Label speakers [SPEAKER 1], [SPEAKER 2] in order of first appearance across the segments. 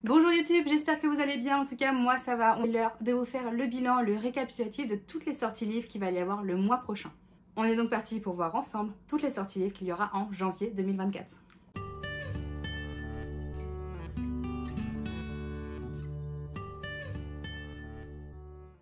[SPEAKER 1] Bonjour YouTube, j'espère que vous allez bien, en tout cas moi ça va, on est l'heure de vous faire le bilan, le récapitulatif de toutes les sorties livres qu'il va y avoir le mois prochain. On est donc parti pour voir ensemble toutes les sorties livres qu'il y aura en janvier 2024.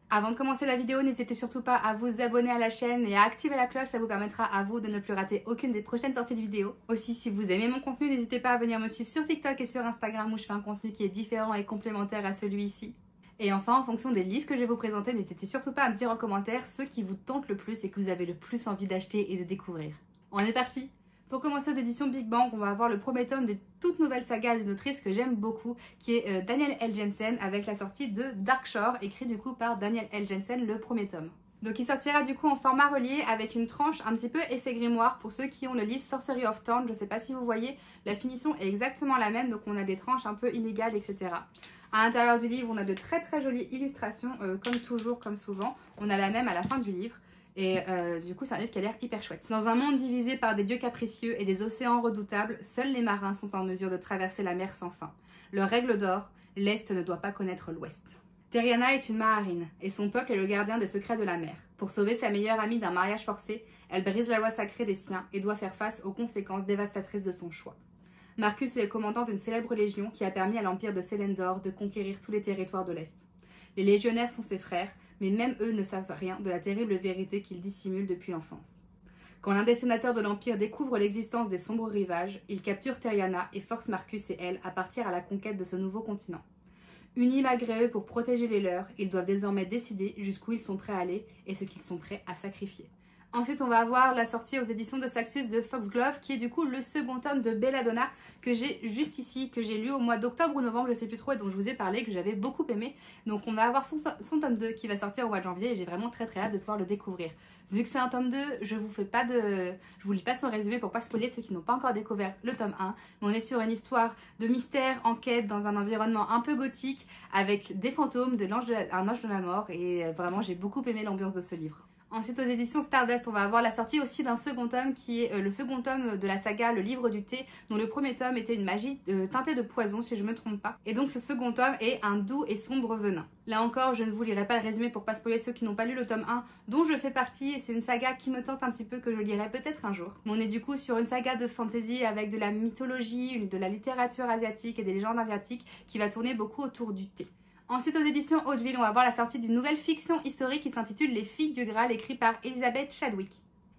[SPEAKER 1] Avant de commencer la vidéo, n'hésitez surtout pas à vous abonner à la chaîne et à activer la cloche, ça vous permettra à vous de ne plus rater aucune des prochaines sorties de vidéos. Aussi, si vous aimez mon contenu, n'hésitez pas à venir me suivre sur TikTok et sur Instagram où je fais un contenu qui est différent et complémentaire à celui-ci. Et enfin, en fonction des livres que je vais vous présenter, n'hésitez surtout pas à me dire en commentaire ceux qui vous tentent le plus et que vous avez le plus envie d'acheter et de découvrir. On est parti! Pour commencer aux éditions Big Bang, on va avoir le premier tome de toute nouvelle saga d'une autrice que j'aime beaucoup, qui est Danielle L. Jensen, avec la sortie de Dark Shore, écrit du coup par Danielle L. Jensen, le premier tome. Donc il sortira du coup en format relié avec une tranche un petit peu effet grimoire pour ceux qui ont le livre Sorcery of Thorn. Je sais pas si vous voyez, la finition est exactement la même, donc on a des tranches un peu inégales, etc. À l'intérieur du livre, on a de très jolies illustrations, comme toujours, comme souvent. On a la même à la fin du livre. Et du coup, c'est un livre qui a l'air hyper chouette. Dans un monde divisé par des dieux capricieux et des océans redoutables, seuls les marins sont en mesure de traverser la mer sans fin. Leur règle d'or, l'Est ne doit pas connaître l'Ouest. Terriana est une Maharine, et son peuple est le gardien des secrets de la mer. Pour sauver sa meilleure amie d'un mariage forcé, elle brise la loi sacrée des siens et doit faire face aux conséquences dévastatrices de son choix. Marcus est le commandant d'une célèbre légion qui a permis à l'empire de Célendor de conquérir tous les territoires de l'Est. Les légionnaires sont ses frères, mais même eux ne savent rien de la terrible vérité qu'ils dissimulent depuis l'enfance. Quand l'un des sénateurs de l'Empire découvre l'existence des sombres rivages, il capture Terriana et force Marcus et elle à partir à la conquête de ce nouveau continent. Unis malgré eux pour protéger les leurs, ils doivent désormais décider jusqu'où ils sont prêts à aller et ce qu'ils sont prêts à sacrifier. Ensuite, on va avoir la sortie aux éditions de Saxus de Foxglove, qui est du coup le second tome de Belladonna, que j'ai juste ici, que j'ai lu au mois d'octobre ou novembre, je sais plus trop, et dont je vous ai parlé, que j'avais beaucoup aimé. Donc on va avoir son tome 2 qui va sortir au mois de janvier, et j'ai vraiment très hâte de pouvoir le découvrir. Vu que c'est un tome 2, je vous lis pas son résumé pour pas spoiler ceux qui n'ont pas encore découvert le tome 1, mais on est sur une histoire de mystère, enquête, dans un environnement un peu gothique, avec des fantômes, un ange de la mort, et vraiment j'ai beaucoup aimé l'ambiance de ce livre. Ensuite, aux éditions Stardust, on va avoir la sortie aussi d'un second tome qui est le second tome de la saga Le Livre du Thé, dont le premier tome était une magie teintée de poison, si je ne me trompe pas. Et donc ce second tome est un doux et sombre venin. Là encore, je ne vous lirai pas le résumé pour pas spoiler ceux qui n'ont pas lu le tome 1, dont je fais partie, et c'est une saga qui me tente un petit peu, que je lirai peut-être un jour. Mais on est du coup sur une saga de fantasy avec de la mythologie, de la littérature asiatique et des légendes asiatiques qui va tourner beaucoup autour du thé. Ensuite, aux éditions Hauteville, on va voir la sortie d'une nouvelle fiction historique qui s'intitule Les Filles du Graal, écrite par Elizabeth Chadwick.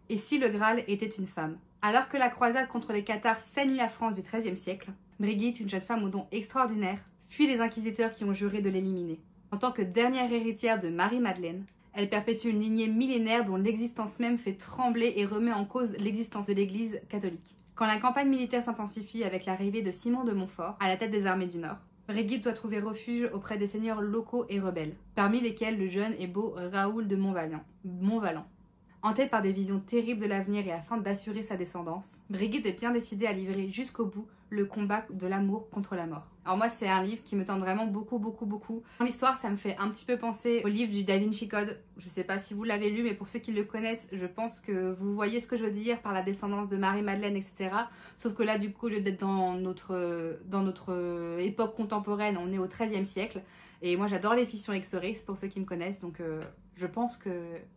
[SPEAKER 1] Et si le Graal était une femme? Alors que la croisade contre les Cathares saigne la France du XIIIe siècle, Brigitte, une jeune femme aux dons extraordinaires, fuit les inquisiteurs qui ont juré de l'éliminer. En tant que dernière héritière de Marie-Madeleine, elle perpétue une lignée millénaire dont l'existence même fait trembler et remet en cause l'existence de l'Église catholique. Quand la campagne militaire s'intensifie avec l'arrivée de Simon de Montfort à la tête des armées du Nord, Brigitte doit trouver refuge auprès des seigneurs locaux et rebelles, parmi lesquels le jeune et beau Raoul de Montvalent. Hantée par des visions terribles de l'avenir et afin d'assurer sa descendance, Brigitte est bien décidée à livrer jusqu'au bout le combat de l'amour contre la mort. Alors moi, c'est un livre qui me tente vraiment beaucoup. Dans l'histoire, ça me fait un petit peu penser au livre du Da Vinci Code. Je sais pas si vous l'avez lu, mais pour ceux qui le connaissent, je pense que vous voyez ce que je veux dire par la descendance de Marie-Madeleine, etc. Sauf que là, du coup, au lieu d'être dans notre époque contemporaine, on est au XIIIe siècle. Et moi, j'adore les fictions historiques, pour ceux qui me connaissent, donc je pense que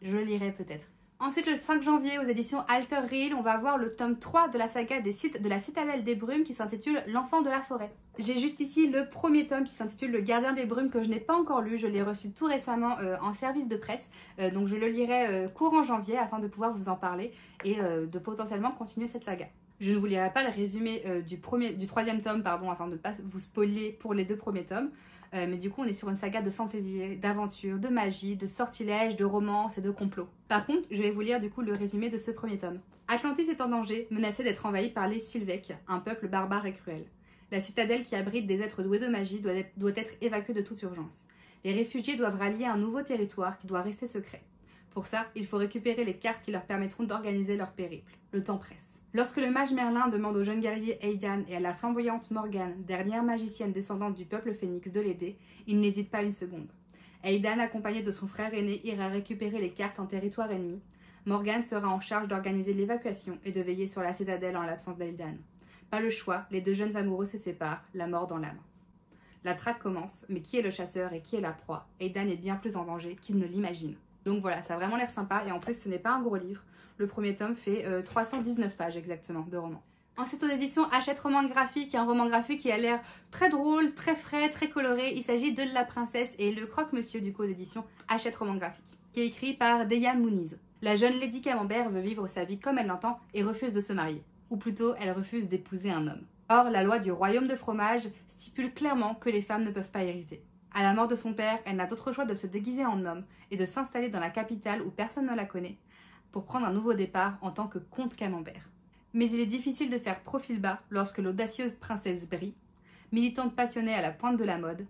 [SPEAKER 1] je lirai peut-être. Ensuite, le 5 janvier, aux éditions Alter Reel, on va voir le tome 3 de la saga de la Citadelle des Brumes qui s'intitule L'Enfant de la Forêt. J'ai juste ici le premier tome qui s'intitule Le Gardien des Brumes, que je n'ai pas encore lu. Je l'ai reçu tout récemment en service de presse, donc je le lirai courant janvier afin de pouvoir vous en parler et de potentiellement continuer cette saga. Je ne vous lirai pas le résumé du troisième tome, pardon, afin de ne pas vous spoiler pour les deux premiers tomes. Mais du coup, on est sur une saga de fantaisie, d'aventure, de magie, de sortilèges, de romance et de complot. Par contre, je vais vous lire du coup le résumé de ce premier tome. Atlantis est en danger, menacée d'être envahie par les Sylvèques, un peuple barbare et cruel. La citadelle qui abrite des êtres doués de magie doit être évacuée de toute urgence. Les réfugiés doivent rallier un nouveau territoire qui doit rester secret. Pour ça, il faut récupérer les cartes qui leur permettront d'organiser leur périple. Le temps presse. Lorsque le mage Merlin demande au jeune guerrier Aidan et à la flamboyante Morgane, dernière magicienne descendante du peuple phénix, de l'aider, il n'hésite pas une seconde. Aidan, accompagné de son frère aîné, ira récupérer les cartes en territoire ennemi. Morgane sera en charge d'organiser l'évacuation et de veiller sur la citadelle en l'absence d'Aidan. Pas le choix, les deux jeunes amoureux se séparent, la mort dans l'âme. La traque commence, mais qui est le chasseur et qui est la proie? Aidan est bien plus en danger qu'il ne l'imagine. Donc voilà, ça a vraiment l'air sympa et en plus ce n'est pas un gros livre. Le premier tome fait 319 pages exactement de roman. Ensuite aux éditions Hachette Roman Graphique, un roman graphique qui a l'air très drôle, très frais, très coloré. Il s'agit de La Princesse et le Croque-Monsieur du coup aux éditions Hachette Roman Graphique, qui est écrit par Deya Mouniz. La jeune Lady Camembert veut vivre sa vie comme elle l'entend et refuse de se marier. Ou plutôt, elle refuse d'épouser un homme. Or, la loi du royaume de fromage stipule clairement que les femmes ne peuvent pas hériter. À la mort de son père, elle n'a d'autre choix de se déguiser en homme et de s'installer dans la capitale où personne ne la connaît pour prendre un nouveau départ en tant que comte Camembert. Mais il est difficile de faire profil bas lorsque l'audacieuse princesse Brie, militante passionnée à la pointe de la mode,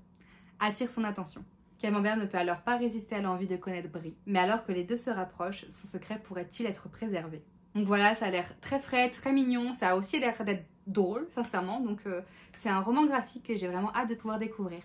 [SPEAKER 1] attire son attention. Camembert ne peut alors pas résister à l'envie de connaître Brie, mais alors que les deux se rapprochent, son secret pourrait-il être préservé? Donc voilà, ça a l'air très frais, très mignon, ça a aussi l'air d'être drôle, sincèrement, donc c'est un roman graphique que j'ai vraiment hâte de pouvoir découvrir.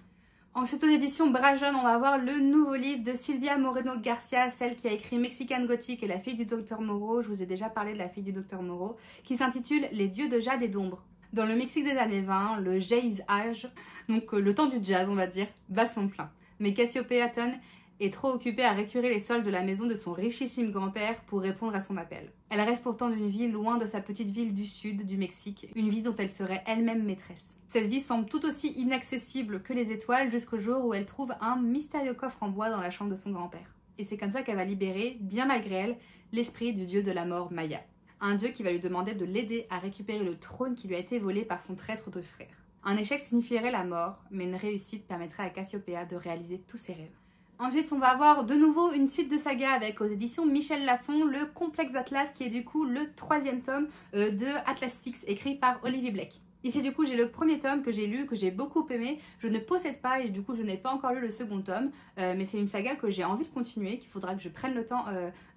[SPEAKER 1] Ensuite aux éditions Brajon, on va voir le nouveau livre de Silvia Moreno Garcia, celle qui a écrit Mexican Gothic et La fille du Docteur Moreau. Je vous ai déjà parlé de La fille du Docteur Moreau, qui s'intitule Les dieux de jade et d'ombre. Dans le Mexique des années 20, le Jazz Age, donc le temps du jazz on va dire, bat son plein. Mais Cassiopeia Ton est trop occupée à récurer les sols de la maison de son richissime grand-père pour répondre à son appel. Elle rêve pourtant d'une vie loin de sa petite ville du sud du Mexique, une vie dont elle serait elle-même maîtresse. Cette vie semble tout aussi inaccessible que les étoiles jusqu'au jour où elle trouve un mystérieux coffre en bois dans la chambre de son grand-père. Et c'est comme ça qu'elle va libérer, bien malgré elle, l'esprit du dieu de la mort Maya. Un dieu qui va lui demander de l'aider à récupérer le trône qui lui a été volé par son traître de frère. Un échec signifierait la mort, mais une réussite permettrait à Cassiopeia de réaliser tous ses rêves. Ensuite, on va avoir de nouveau une suite de saga avec aux éditions Michel Lafon, le Complexe Atlas, qui est du coup le 3e tome de Atlas Six, écrit par Olivier Blake. Ici du coup j'ai le premier tome que j'ai lu, que j'ai beaucoup aimé, je ne possède pas et du coup je n'ai pas encore lu le second tome, mais c'est une saga que j'ai envie de continuer, qu'il faudra que je prenne le temps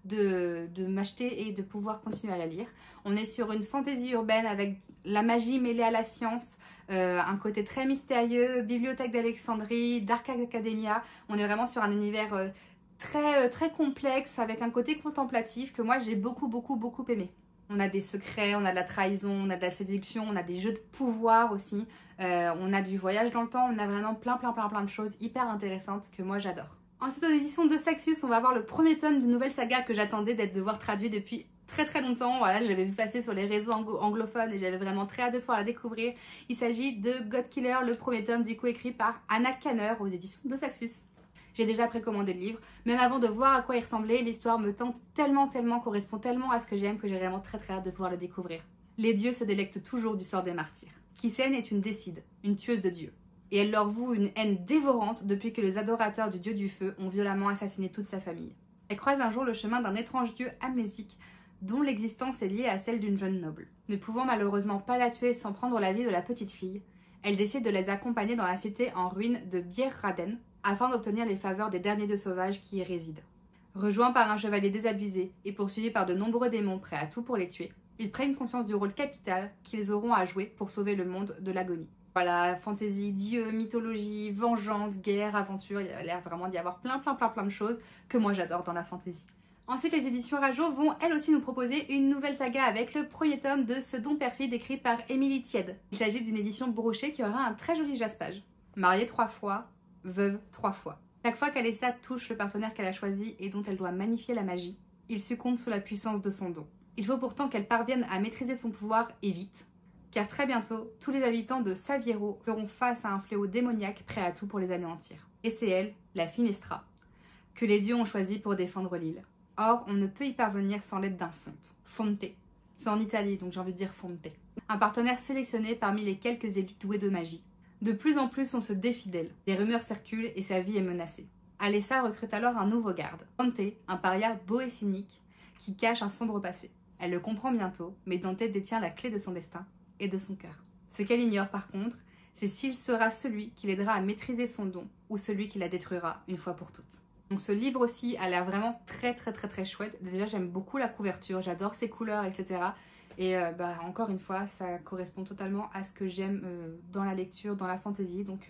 [SPEAKER 1] de m'acheter et de pouvoir continuer à la lire. On est sur une fantaisie urbaine avec la magie mêlée à la science, un côté très mystérieux, bibliothèque d'Alexandrie, Dark Academia, on est vraiment sur un univers très complexe avec un côté contemplatif que moi j'ai beaucoup aimé. On a des secrets, on a de la trahison, on a de la séduction, on a des jeux de pouvoir aussi. On a du voyage dans le temps, on a vraiment plein de choses hyper intéressantes que moi j'adore. Ensuite aux éditions de Saxius, on va voir le premier tome de nouvelle saga que j'attendais de voir traduit depuis très longtemps. Voilà, j'avais vu passer sur les réseaux anglophones et j'avais vraiment très hâte de pouvoir la découvrir. Il s'agit de God Killer, le premier tome du coup écrit par Anna Kanner aux éditions de Saxius. J'ai déjà précommandé le livre, même avant de voir à quoi il ressemblait, l'histoire me tente tellement, correspond tellement à ce que j'aime que j'ai vraiment très hâte de pouvoir le découvrir. Les dieux se délectent toujours du sort des martyrs. Kisen est une décide, une tueuse de dieux. Et elle leur voue une haine dévorante depuis que les adorateurs du dieu du feu ont violemment assassiné toute sa famille. Elle croise un jour le chemin d'un étrange dieu amnésique dont l'existence est liée à celle d'une jeune noble. Ne pouvant malheureusement pas la tuer sans prendre la vie de la petite fille, elle décide de les accompagner dans la cité en ruine de Bierraden, afin d'obtenir les faveurs des derniers dieux sauvages qui y résident. Rejoints par un chevalier désabusé et poursuivis par de nombreux démons prêts à tout pour les tuer, ils prennent conscience du rôle capital qu'ils auront à jouer pour sauver le monde de l'agonie. Voilà, fantaisie, dieux, mythologie, vengeance, guerre, aventure, il y a l'air vraiment d'y avoir plein de choses que moi j'adore dans la fantaisie. Ensuite, les éditions Rajo vont elles aussi nous proposer une nouvelle saga avec le premier tome de Ce don perfide écrit par Émilie Tiède. Il s'agit d'une édition brochée qui aura un très joli jaspage. Mariée 3 fois, veuve 3 fois. Chaque fois qu'Alessa touche le partenaire qu'elle a choisi et dont elle doit magnifier la magie, il succombe sous la puissance de son don. Il faut pourtant qu'elle parvienne à maîtriser son pouvoir et vite, car très bientôt, tous les habitants de Saviero feront face à un fléau démoniaque prêt à tout pour les anéantir. Et c'est elle, la Finestra, que les dieux ont choisi pour défendre l'île. Or, on ne peut y parvenir sans l'aide d'un Fonte. C'est en Italie, donc j'ai envie de dire Fonte. Un partenaire sélectionné parmi les quelques élus doués de magie. De plus en plus, on se défie d'elle. Des rumeurs circulent et sa vie est menacée. Alessa recrute alors un nouveau garde, Dante, un paria beau et cynique, qui cache un sombre passé. Elle le comprend bientôt, mais Dante détient la clé de son destin et de son cœur. Ce qu'elle ignore par contre, c'est s'il sera celui qui l'aidera à maîtriser son don ou celui qui la détruira une fois pour toutes. Donc ce livre aussi a l'air vraiment très chouette. Déjà j'aime beaucoup la couverture, j'adore ses couleurs, etc. Et encore une fois, ça correspond totalement à ce que j'aime dans la lecture, dans la fantaisie. Donc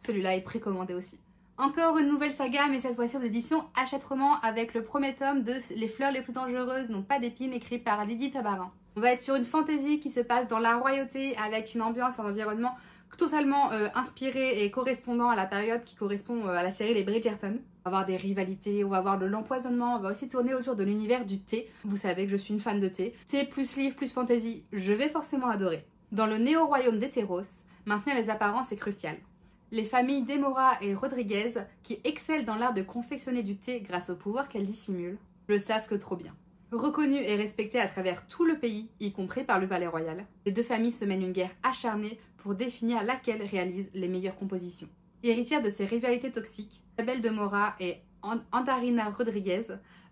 [SPEAKER 1] celui-là est précommandé aussi. Encore une nouvelle saga, mais cette fois-ci aux éditions Hachette Roman avec le premier tome de Les fleurs les plus dangereuses n'ont pas d'épines, écrit par Lydie Tabarin. On va être sur une fantaisie qui se passe dans la royauté avec une ambiance, un environnement totalement inspiré et correspondant à la période qui correspond à la série Les Bridgerton. On va avoir des rivalités, on va avoir de l'empoisonnement, on va aussi tourner autour de l'univers du thé. Vous savez que je suis une fan de thé. Thé plus livre plus fantasy, je vais forcément adorer. Dans le néo-royaume d'Éteros, maintenir les apparences est crucial. Les familles Demora et Rodriguez, qui excellent dans l'art de confectionner du thé grâce au pouvoir qu'elles dissimulent, le savent que trop bien. Reconnues et respectées à travers tout le pays, y compris par le palais royal, les deux familles se mènent une guerre acharnée pour définir laquelle réalise les meilleures compositions. Héritière de ces rivalités toxiques, Isabelle de Mora et Andarina Rodriguez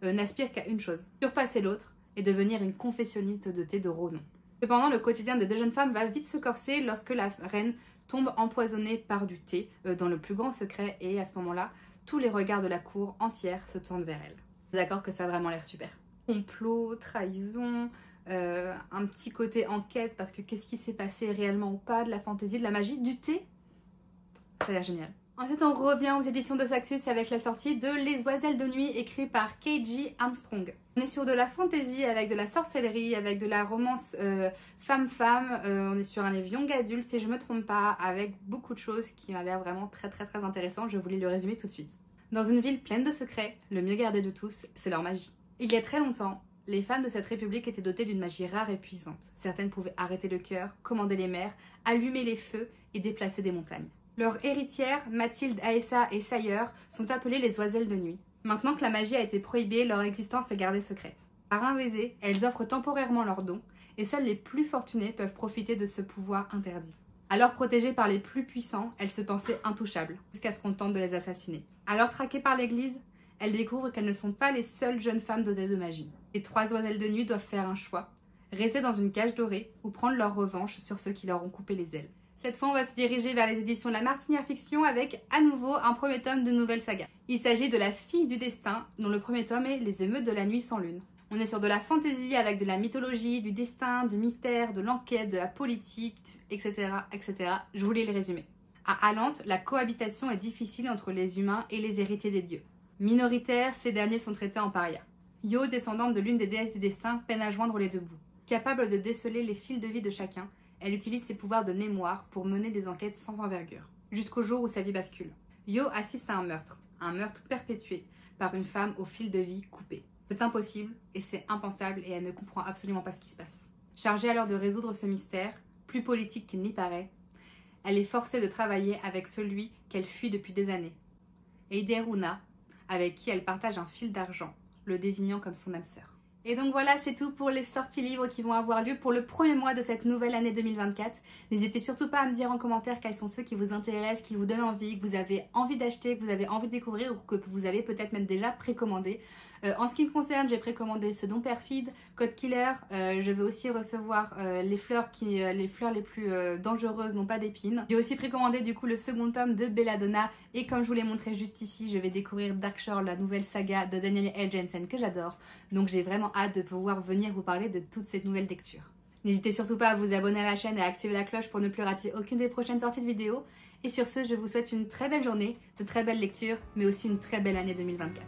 [SPEAKER 1] n'aspirent qu'à une chose, surpasser l'autre et devenir une confessionniste de thé de renom. Cependant, le quotidien des deux jeunes femmes va vite se corser lorsque la reine tombe empoisonnée par du thé dans le plus grand secret, et à ce moment-là, tous les regards de la cour entière se tournent vers elle. D'accord que ça a vraiment l'air super. Complot, trahison, un petit côté enquête parce que qu'est-ce qui s'est passé réellement ou pas, de la fantaisie, de la magie, du thé. Ça a l'air génial. Ensuite, on revient aux éditions de Saxus avec la sortie de Les Oiselles de Nuit, écrit par K.G. Armstrong. On est sur de la fantaisie avec de la sorcellerie, avec de la romance femme-femme. On est sur un livre young adulte, si je me trompe pas, avec beaucoup de choses qui ont l'air vraiment très intéressant. Je voulais le résumer tout de suite. Dans une ville pleine de secrets, le mieux gardé de tous, c'est leur magie. Il y a très longtemps, les femmes de cette république étaient dotées d'une magie rare et puissante. Certaines pouvaient arrêter le cœur, commander les mers, allumer les feux et déplacer des montagnes. Leurs héritières, Mathilde, Aessa et Sayer, sont appelées les Oiselles de Nuit. Maintenant que la magie a été prohibée, leur existence est gardée secrète. Par un baiser, elles offrent temporairement leurs dons, et seuls les plus fortunés peuvent profiter de ce pouvoir interdit. Alors protégées par les plus puissants, elles se pensaient intouchables, jusqu'à ce qu'on tente de les assassiner. Alors traquées par l'église, elles découvrent qu'elles ne sont pas les seules jeunes femmes dotées de magie. Les trois Oiselles de Nuit doivent faire un choix, rester dans une cage dorée ou prendre leur revanche sur ceux qui leur ont coupé les ailes. Cette fois, on va se diriger vers les éditions La Martinière Fiction avec à nouveau un premier tome de nouvelle saga. Il s'agit de La Fille du Destin, dont le premier tome est Les Émeutes de la Nuit sans Lune. On est sur de la fantaisie avec de la mythologie, du destin, du mystère, de l'enquête, de la politique, etc., etc. Je voulais le résumer. À Alante, la cohabitation est difficile entre les humains et les héritiers des dieux. Minoritaires, ces derniers sont traités en parias. Yo, descendante de l'une des déesses du destin, peine à joindre les deux bouts. Capable de déceler les fils de vie de chacun, elle utilise ses pouvoirs de mémoire pour mener des enquêtes sans envergure, jusqu'au jour où sa vie bascule. Yo assiste à un meurtre perpétué par une femme au fil de vie coupé. C'est impossible et c'est impensable et elle ne comprend absolument pas ce qui se passe. Chargée alors de résoudre ce mystère, plus politique qu'il n'y paraît, elle est forcée de travailler avec celui qu'elle fuit depuis des années, Eideruna, avec qui elle partage un fil d'argent, le désignant comme son âme sœur. Et donc voilà, c'est tout pour les sorties livres qui vont avoir lieu pour le premier mois de cette nouvelle année 2024. N'hésitez surtout pas à me dire en commentaire quels sont ceux qui vous intéressent, qui vous donnent envie, que vous avez envie d'acheter, que vous avez envie de découvrir ou que vous avez peut-être même déjà précommandé. En ce qui me concerne, j'ai précommandé Ce Don Perfide, Code Killer. Je vais aussi recevoir les fleurs les plus dangereuses n'ont pas d'épines. J'ai aussi précommandé du coup le second tome de Belladonna. Et comme je vous l'ai montré juste ici, je vais découvrir Darkshore, la nouvelle saga de Daniel L. Jensen que j'adore. Donc j'ai vraiment hâte de pouvoir venir vous parler de toutes ces nouvelles lectures. N'hésitez surtout pas à vous abonner à la chaîne et à activer la cloche pour ne plus rater aucune des prochaines sorties de vidéos. Et sur ce, je vous souhaite une très belle journée, de très belles lectures, mais aussi une très belle année 2024.